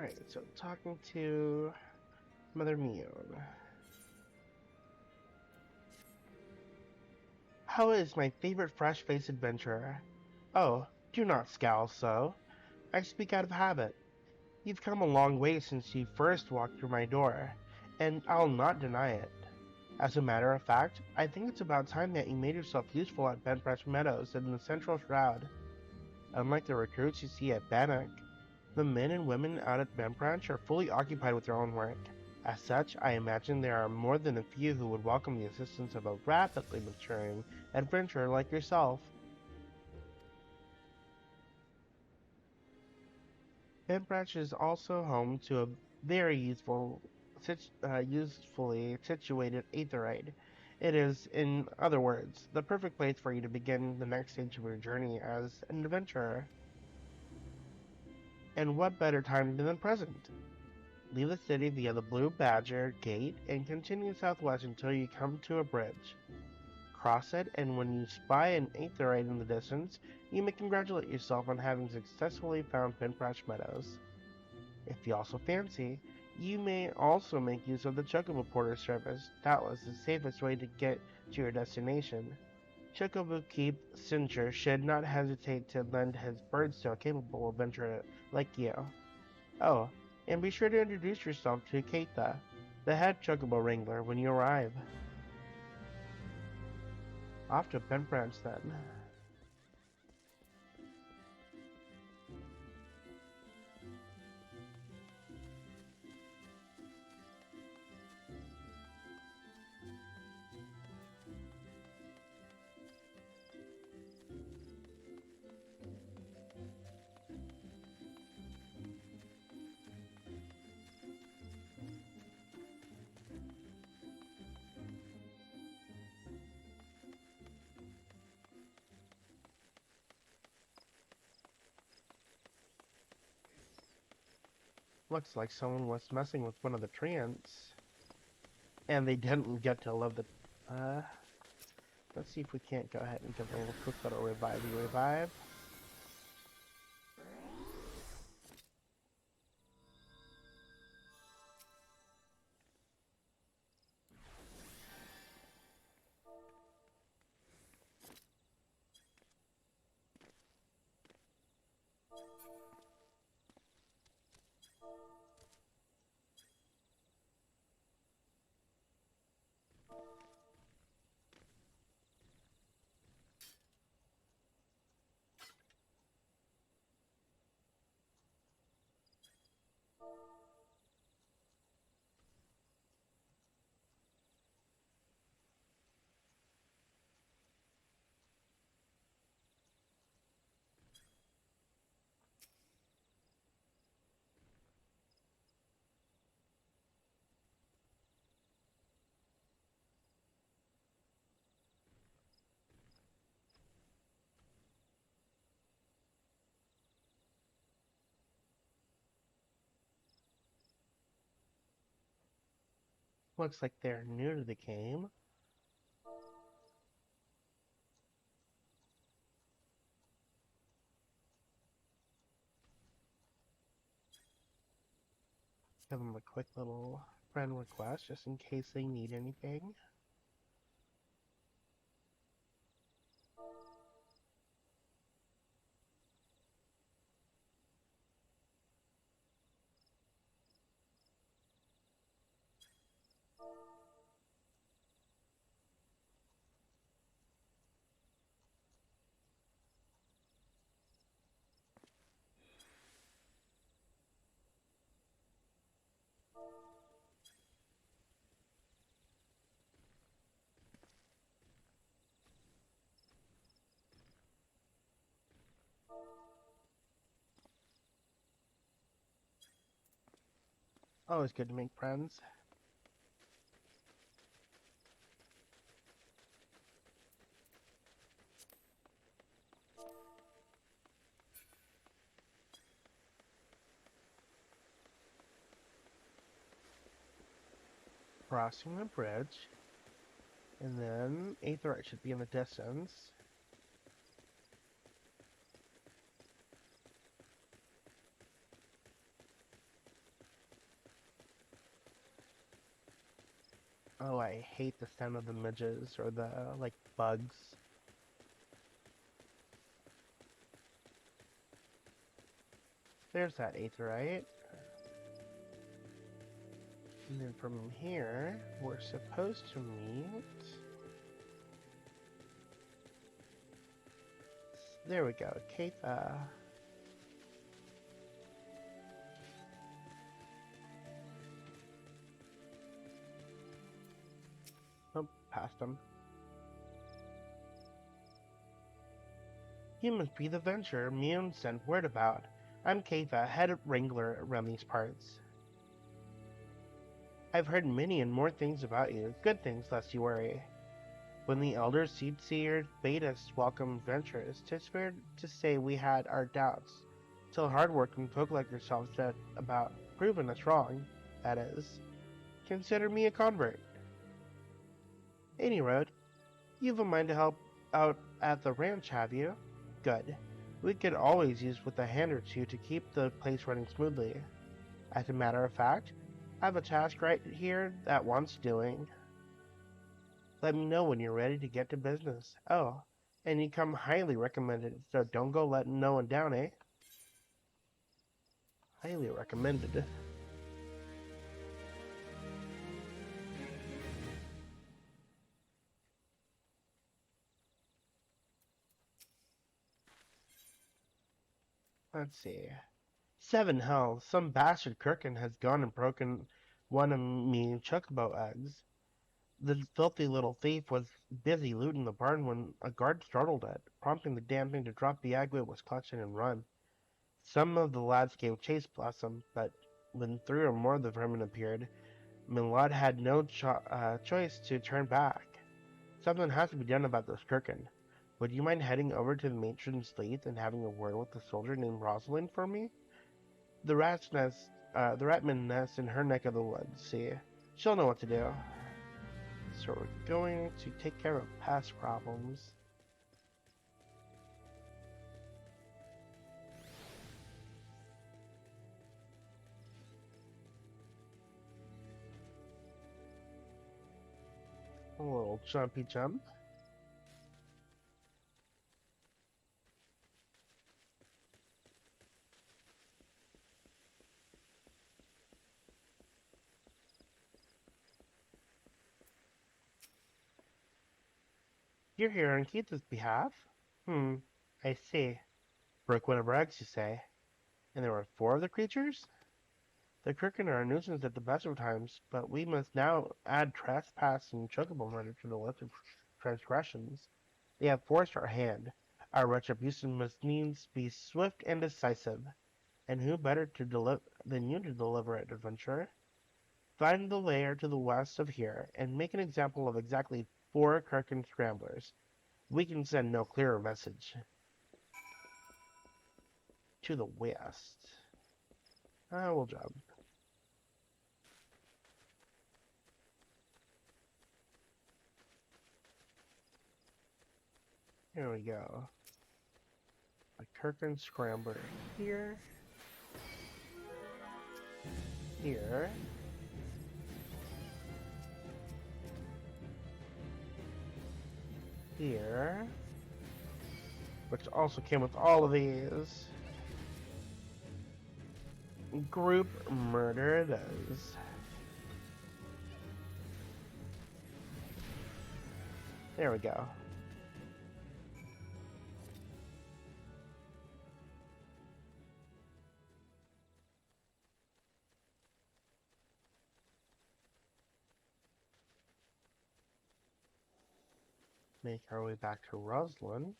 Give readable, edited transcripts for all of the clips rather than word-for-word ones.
Alright, so talking to Mother Miounne. How is my favorite fresh-faced adventurer? Oh, do not scowl so. I speak out of habit. You've come a long way since you first walked through my door, and I'll not deny it. As a matter of fact, I think it's about time that you made yourself useful at Bentbranch Meadows in the Central Shroud. Unlike the recruits you see at Bannock, the men and women out at Bentbranch are fully occupied with their own work. As such, I imagine there are more than a few who would welcome the assistance of a rapidly maturing adventurer like yourself. Bentbranch is also home to a very usefully situated aetheroid. It is, in other words, the perfect place for you to begin the next stage of your journey as an adventurer. And what better time than the present? Leave the city via the Blue Badger Gate and continue southwest until you come to a bridge. Cross it, and when you spy an aetheroid in the distance, you may congratulate yourself on having successfully found Bentbranch Meadows. If you also fancy, you may also make use of the Chocobo Porter service, doubtless the safest way to get to your destination. Chocobo Keep Cincher should not hesitate to lend his birds to a capable adventurer like you. Oh, and be sure to introduce yourself to Keita, the head Chocobo Wrangler, when you arrive. Off to Bentbranch then. Looks like someone was messing with one of the treants, and they didn't get to love the. Let's see if we can't go ahead and give a little quick little revive. Looks like they're new to the game. Give them a quick little friend request just in case they need anything. Always good to make friends. Crossing the bridge, and then aetheroid should be in the distance. Oh, I hate the sound of the midges or the, like, bugs. There's that aetheryte. And then from here, we're supposed to meet... There we go, Keitha. Oh, past him. You must be the venturer Miounne sent word about. I'm Keitha, head wrangler around these parts. I've heard many and more things about you, good things lest you worry. When the elders Seedseer bade us welcome adventurers, 'tis fair to say we had our doubts, till hard-working folk like yourselves set about proving us wrong, that is. Consider me a convert. Any road, you've a mind to help out at the ranch, have you? Good. We could always use with a hand or two to keep the place running smoothly. As a matter of fact, I have a task right here that wants doing. Let me know when you're ready to get to business. Oh, and you come highly recommended, so don't go letting no one down, eh? Highly recommended. Let's see. 7 hells. Some bastard Kirkin has gone and broken one of me chocobo eggs. The filthy little thief was busy looting the barn when a guard startled it, prompting the damn thing to drop the egg it was clutching and run. Some of the lads gave chase, bless 'em, but when 3 or more of the vermin appeared, Milad had no choice to turn back. Something has to be done about this Kirkin. Would you mind heading over to the matron's lead and having a word with the soldier named Rosalind for me? The ratman nest in her neck of the woods, see? She'll know what to do. So we're going to take care of past problems. A little jumpy jump. You're here on Keith's behalf? I see. Broke one of our eggs, you say? And there were 4 of the creatures? The Kirkin are a nuisance at the best of times, but we must now add trespass and chocobo murder to the list of transgressions. They have forced our hand. Our retribution must needs be swift and decisive. And who better than you to deliver it, adventurer? Find the lair to the west of here, and make an example of exactly 4 Kirkin scramblers. We can send no clearer message. To the west. We'll jump. Here we go. A Kirkin scrambler here. Here. Here. Which also came with all of these. Group murder it is. There we go. Make our way back to Rosalind.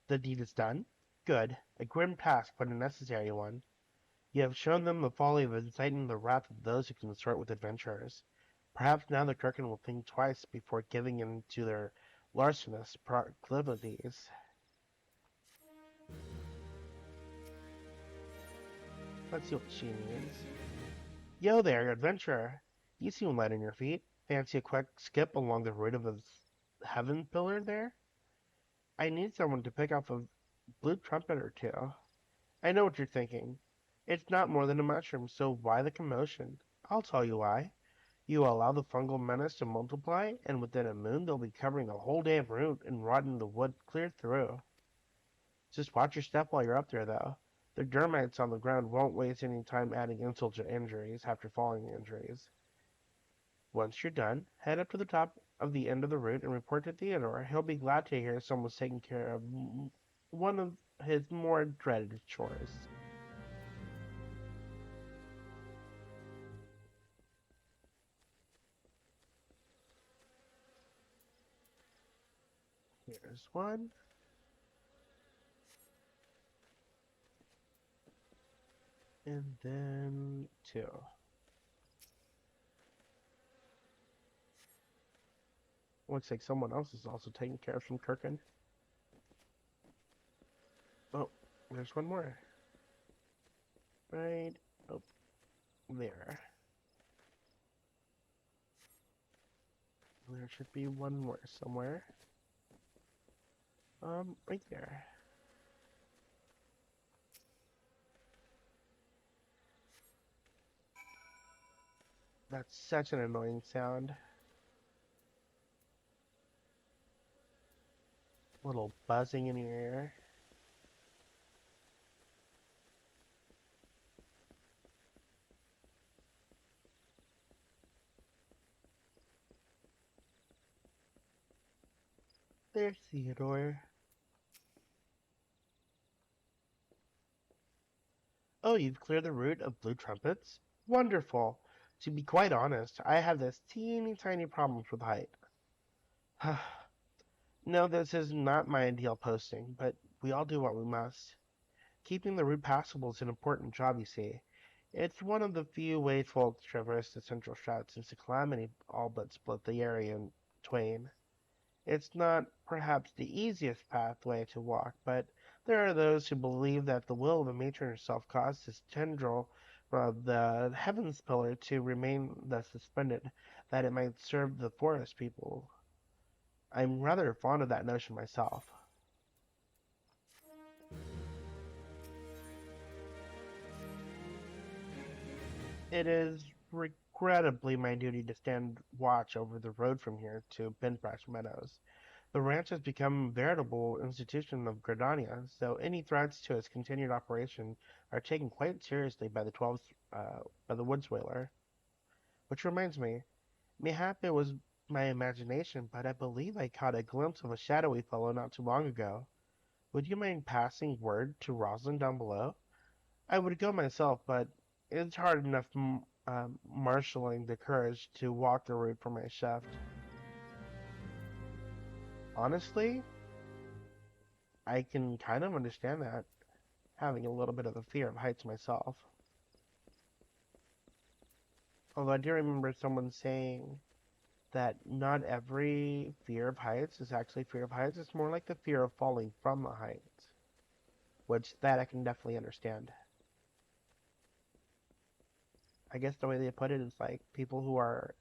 The deed is done. Good. A grim task, but a necessary one. You have shown them the folly of inciting the wrath of those who consort with adventurers. Perhaps now the Kirkin will think twice before giving in to their larcenous proclivities. Let's see what she needs. Yo there, adventurer. You seem light on your feet. Fancy a quick skip along the root of a heaven pillar there? I need someone to pick up a blue trumpet or two. I know what you're thinking. It's not more than a mushroom, so why the commotion? I'll tell you why. You allow the fungal menace to multiply, and within a moon they'll be covering the whole damn route and rotting the wood clear through. Just watch your step while you're up there, though. The dermites on the ground won't waste any time adding insult to injuries after falling injuries. Once you're done, head up to the top of the end of the route and report to Theodore. He'll be glad to hear someone's taking care of one of his more dreaded chores. Here's one. And then two. Looks like someone else is also taking care of some Kirkin. Oh, there's one more. Right up there. There should be one more somewhere. Right there. That's such an annoying sound. A little buzzing in your ear. There's Theodore. Oh, you've cleared the route of blue trumpets? Wonderful. To be quite honest, I have this teeny tiny problem with height. No, this is not my ideal posting, but we all do what we must. Keeping the route passable is an important job, you see. It's one of the few ways folks traverse the central strat since the calamity all but split the area in twain. It's not perhaps the easiest pathway to walk, but there are those who believe that the will of the matron herself caused this tendril of the heavens pillar to remain thus suspended, that it might serve the forest people. I'm rather fond of that notion myself. It is regrettably my duty to stand watch over the road from here to Bentbranch Meadows. The ranch has become a veritable institution of Gridania, so any threats to its continued operation are taken quite seriously by the woods whaler. Which reminds me, mayhap it was my imagination, but I believe I caught a glimpse of a shadowy fellow not too long ago. Would you mind passing word to Rosalind down below? I would go myself, but it's hard enough marshalling the courage to walk the route for my shaft. Honestly, I can kind of understand that, having a little bit of a fear of heights myself. Although I do remember someone saying that not every fear of heights is actually fear of heights, it's more like the fear of falling from the heights, which that I can definitely understand. I guess the way they put it is like people who are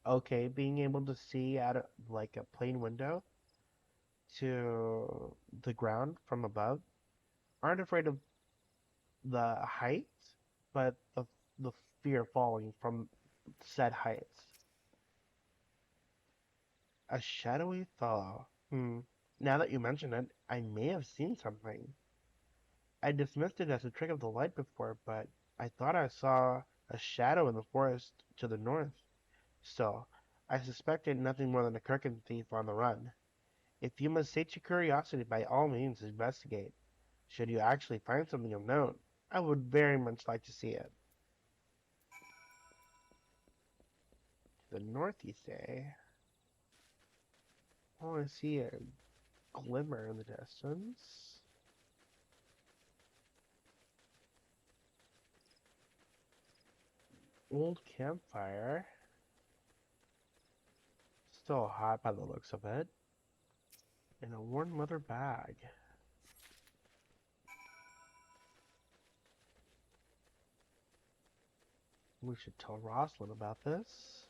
okay being able to see out of like a plane window to the ground from above aren't afraid of the heights, but the fear of falling from said heights. A shadowy fellow. Now that you mention it, I may have seen something. I dismissed it as a trick of the light before, but I thought I saw a shadow in the forest to the north. Still, I suspected nothing more than a crooked thief on the run. If you must sate your curiosity, by all means investigate. Should you actually find something of note, I would very much like to see it. To the north, you say? Oh, I see a glimmer in the distance. Old campfire. Still hot by the looks of it. And a worn leather bag. We should tell Rosalind about this.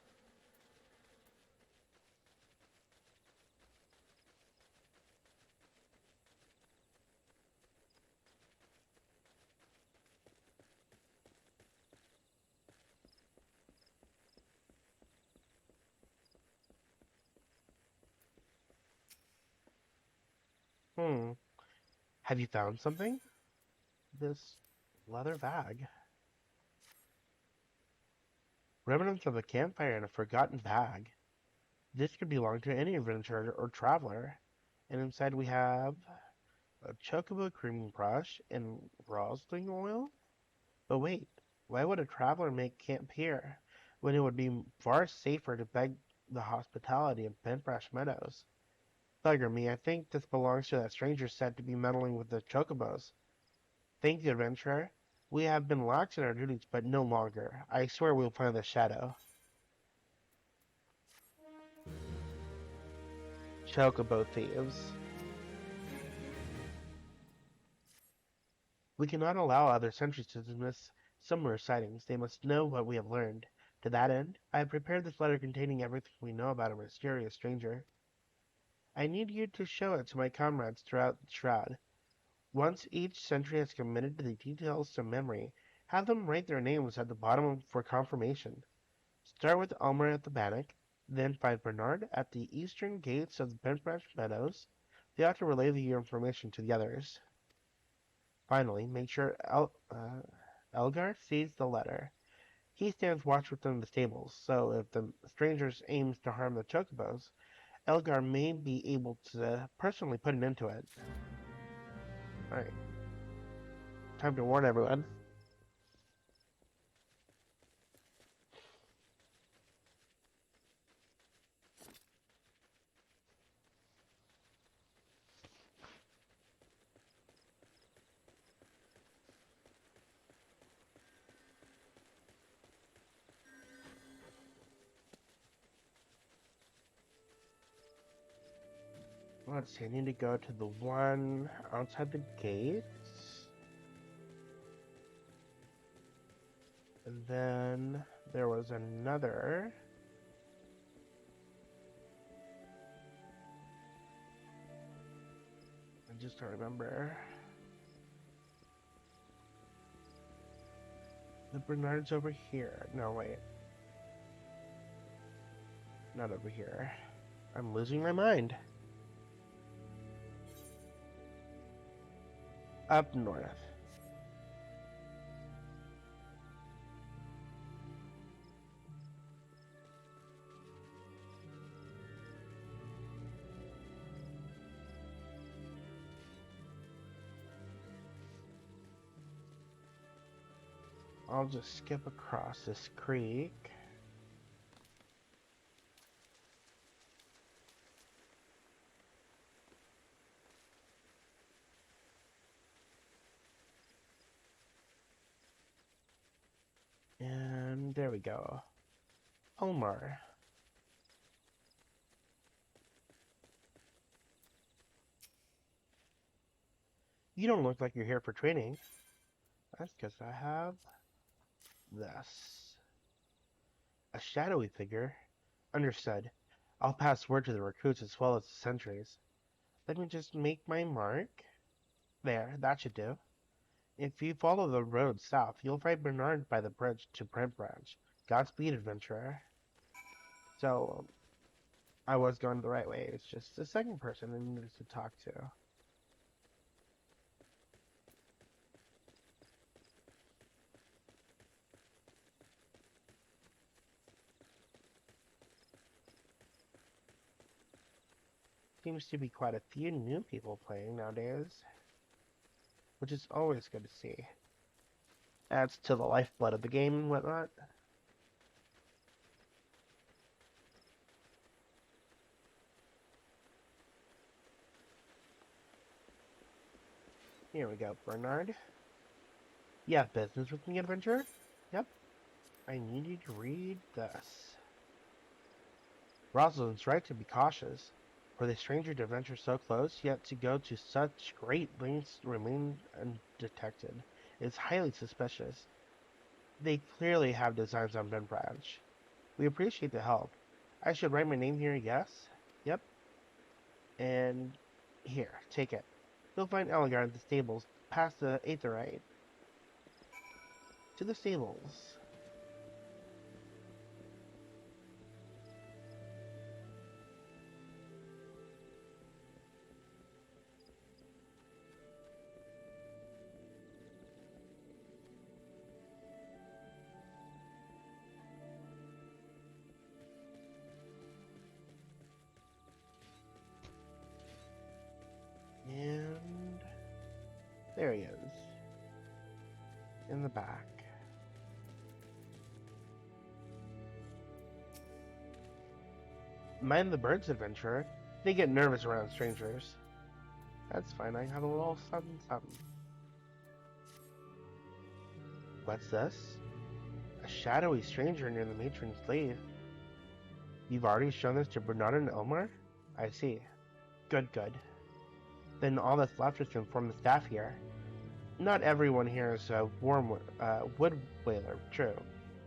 Hmm. Have you found something? This leather bag. Remnants of a campfire in a forgotten bag. This could belong to any adventurer or traveler. And inside we have a chocobo cream brush and rosin oil. But wait, why would a traveler make camp here when it would be far safer to beg the hospitality of Bentbranch Meadows? Bugger me, I think this belongs to that stranger said to be meddling with the chocobos. Thank you, adventurer. We have been lax in our duties, but no longer. I swear we'll find the shadow. Chocobo thieves. We cannot allow other sentries to dismiss similar sightings. They must know what we have learned. To that end, I have prepared this letter containing everything we know about a mysterious stranger. I need you to show it to my comrades throughout the Shroud. Once each sentry has committed the details to memory, have them write their names at the bottom for confirmation. Start with Elmer at the Bannock, then find Bernard at the eastern gates of the Bentbranch Meadows. They ought to relay the information to the others. Finally, make sure Elgar sees the letter. He stands watch within the stables, so if the stranger aims to harm the chocobos, Elgar may be able to personally put an end to it. Alright, time to warn everyone. Let's see, I need to go to the one outside the gates. And then there was another. I just don't remember. The Bernard's over here. No, wait. Not over here. I'm losing my mind. Up north. I'll just skip across this creek. And there we go. Omar. You don't look like you're here for training. That's because I have this. A shadowy figure. Understood. I'll pass word to the recruits as well as the sentries. Let me just make my mark. There, that should do. If you follow the road south, you'll find Bernard by the bridge to Bentbranch. Godspeed, adventurer. So, I was going the right way. It's just the second person I needed to talk to. Seems to be quite a few new people playing nowadays, which is always good to see. Adds to the lifeblood of the game and whatnot. Here we go, Bernard. You have business with me, adventurer? Yep. I need you to read this. Rosalind's right to be cautious. For the stranger to venture so close, yet to go to such great lengths to remain undetected, is highly suspicious. They clearly have designs on Bentbranch. We appreciate the help. I should write my name here, yes? Yep. And here, take it. You'll find Elgar at the stables, past the Aetherite. To the stables. There he is. In the back. Mind the birds, adventurer. They get nervous around strangers. That's fine, I have a little something something. What's this? A shadowy stranger near the matron's glade. You've already shown this to Bernard and Elmar? I see. Good, good. Then all that's left is to inform the staff here. Not everyone here is a wood whaler, true,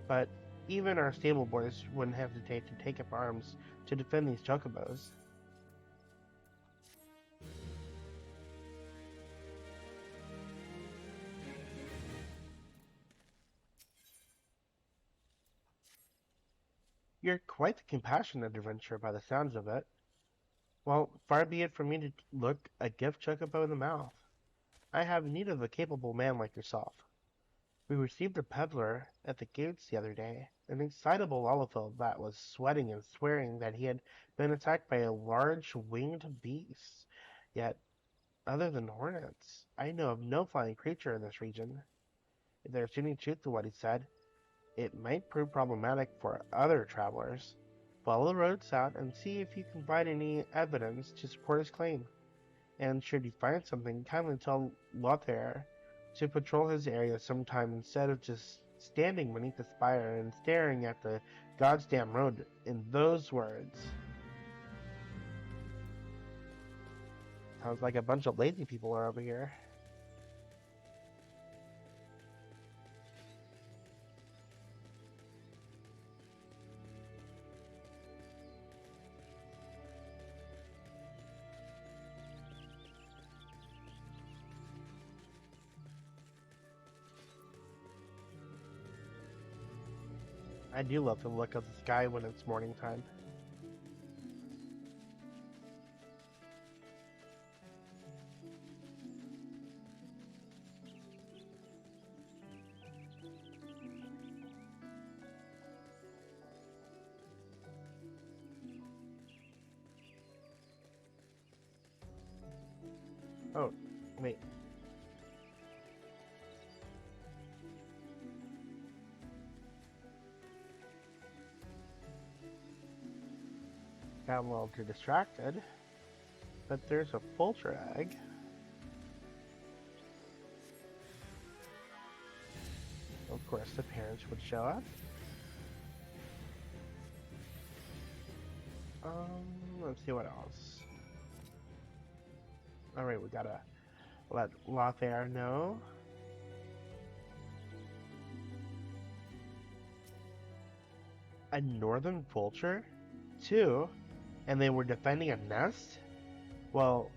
but even our stable boys wouldn't hesitate to take up arms to defend these chocobos. You're quite the compassionate adventurer by the sounds of it. Well, far be it from me to look a gift chocobo in the mouth. I have need of a capable man like yourself. We received a peddler at the gates the other day, an excitable Oliphant that was sweating and swearing that he had been attacked by a large winged beast. Yet, other than hornets, I know of no flying creature in this region. If there's any truth to what he said, it might prove problematic for other travelers. Follow the road south and see if you can find any evidence to support his claim. And should you find something, kindly tell Lothair to patrol his area sometime instead of just standing beneath the spire and staring at the goddamn road in those words. Sounds like a bunch of lazy people are over here. I do love the look of the sky when it's morning time. Oh, wait. Got a little too distracted. But there's a vulture egg. Of course, the parents would show up. Let's see what else. Alright, we gotta let Lothair know. A northern vulture? Too? And they were defending a nest? Well,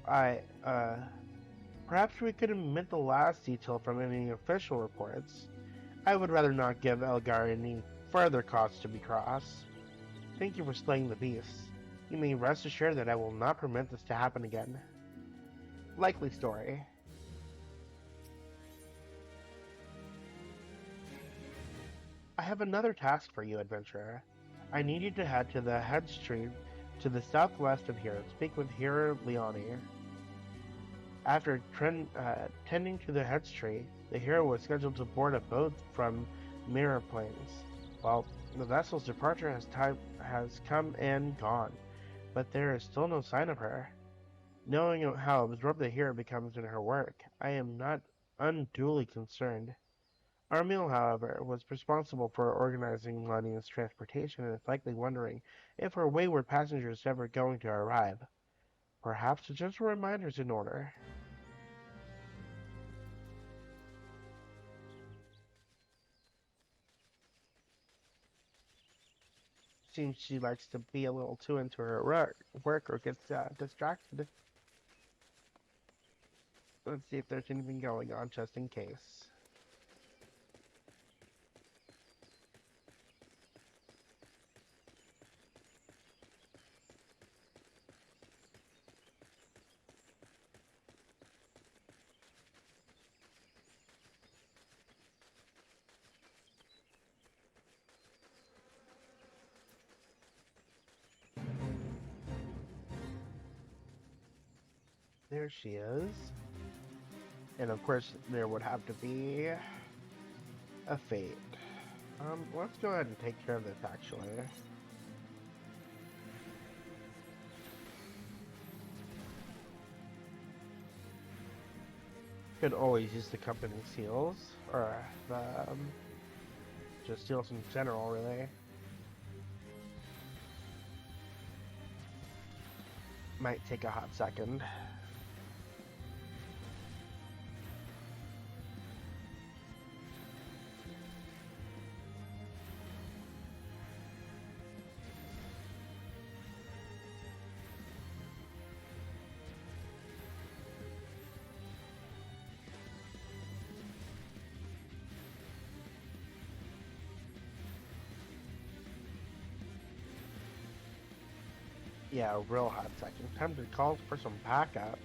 perhaps we could omit the last detail from any official reports. I would rather not give Elgar any further cause to be cross. Thank you for slaying the beast. You may rest assured that I will not permit this to happen again. Likely story. I have another task for you, adventurer. I need you to head to the head street to the southwest of here and speak with Hero Leone. After tending to the head tree, the hero was scheduled to board a boat from Mirror Plains. Well, the vessel's departure has come and gone, but there is still no sign of her. Knowing how absorbed the hero becomes in her work, I am not unduly concerned. Armil, however, was responsible for organizing Lania's transportation and is likely wondering if her wayward passenger is ever going to arrive. Perhaps a gentle reminder is in order. Seems she likes to be a little too into her work or gets distracted. Let's see if there's anything going on just in case. There she is. And of course, there would have to be a fate. Let's go ahead and take care of this, actually. Could always use the company seals, or the, just seals in general, really. Might take a hot second. Yeah, a real hot second. Time to call for some backup.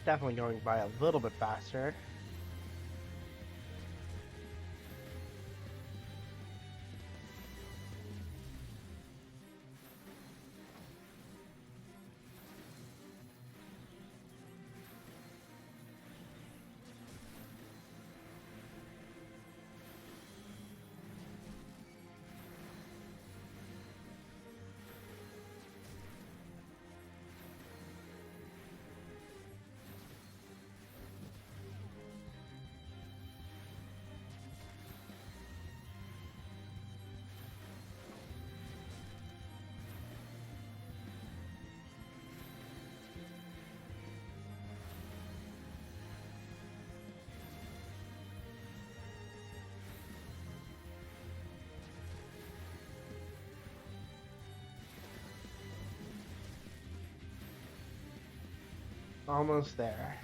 Definitely going by a little bit faster. Almost there.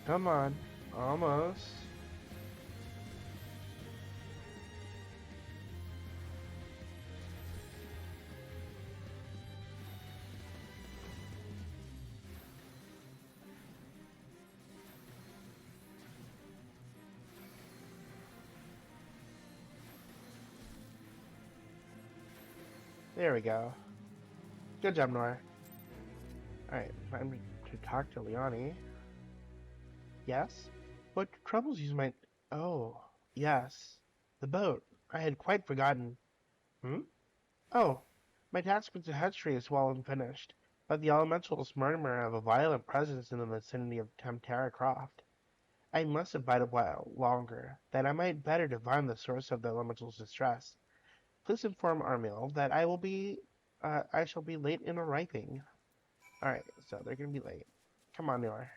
Come on. Almost. There we go. Good job, Nora. Alright, time to talk to Miounne. Yes? What troubles you might... Oh, yes. The boat. I had quite forgotten. Hmm? Oh, my task with the hatchery is well and finished, but the elementals murmur of a violent presence in the vicinity of Tamtara Croft. I must abide a while longer, that I might better divine the source of the elemental's distress. Please inform Armil that I shall be late in arriving. Alright, so they're gonna be late. Come on, Noor.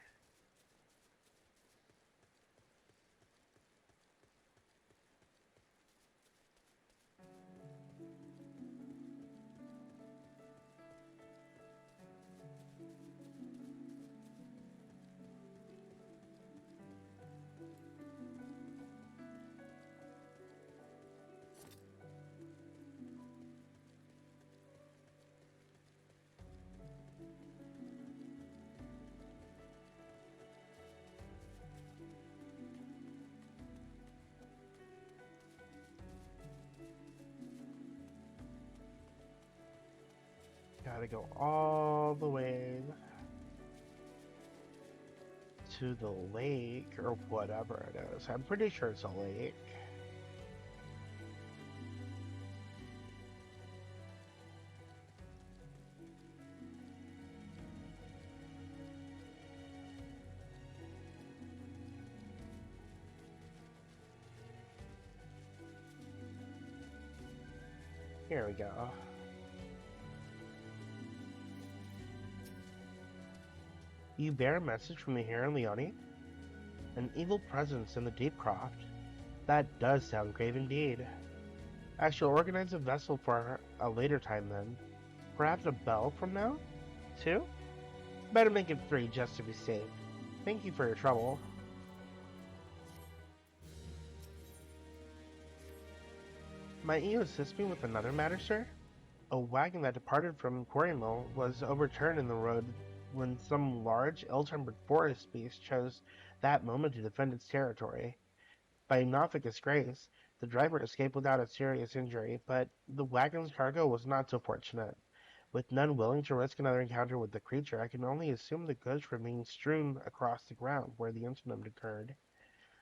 Gotta go all the way to the lake, or whatever it is. I'm pretty sure it's a lake. Here we go. You bear a message from the hero Miounne? An evil presence in the deep croft. That does sound grave indeed. I shall organize a vessel for a later time then. Perhaps a bell from now? 2? Better make it 3 just to be safe. Thank you for your trouble. Might you assist me with another matter, sir? A wagon that departed from Quarrymill was overturned in the road when some large, ill-tempered forest beast chose that moment to defend its territory. By Nothica's grace, the driver escaped without a serious injury, but the wagon's cargo was not so fortunate. With none willing to risk another encounter with the creature, I can only assume the goods remained strewn across the ground where the incident occurred.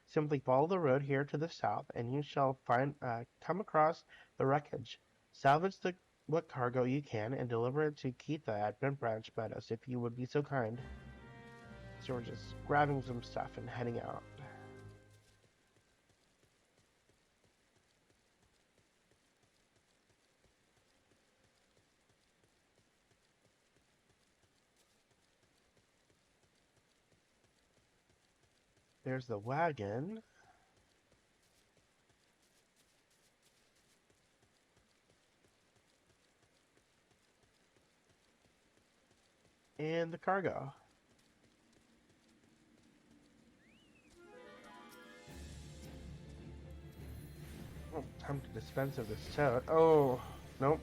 Simply follow the road here to the south, and you shall come across the wreckage. Salvage what cargo you can and deliver it to Keitha at Bentbranch Meadows, if you would be so kind. So we're just grabbing some stuff and heading out. There's the wagon. And the cargo. Oh, time to dispense of this toad. Oh, nope.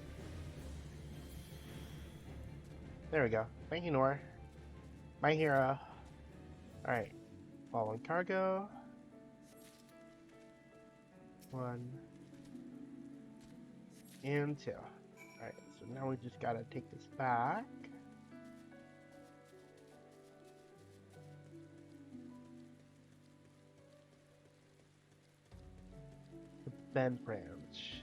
There we go. Thank you, Nora. My hero. Alright. Following cargo. 1 and 2. Alright, so now we just gotta take this back. The Bentbranch.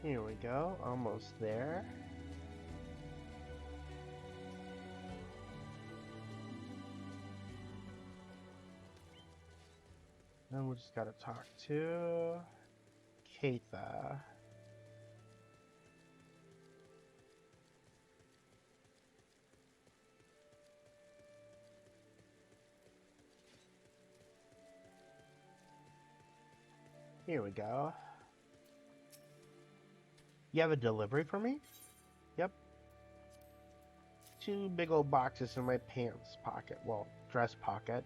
Here we go, almost there. Then we just gotta talk to Keitha. Here we go. You have a delivery for me? Yep. 2 big old boxes in my pants pocket. Well, dress pocket.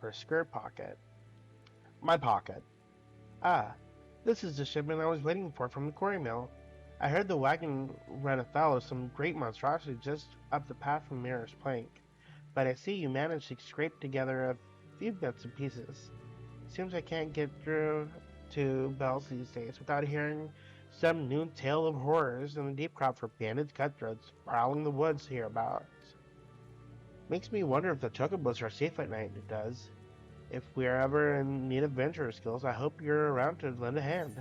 Or skirt pocket. My pocket. Ah, this is the shipment I was waiting for from the quarry mill. I heard the wagon ran afoul of some great monstrosity just up the path from Mirror's Plank. But I see you managed to scrape together a few bits and pieces. Seems I can't get through to Bells these days without hearing some new tale of horrors in the deep crop for banded cutthroats prowling the woods hereabouts. Makes me wonder if the chocobos are safe at night, it does. If we're ever in need of venture skills, I hope you're around to lend a hand.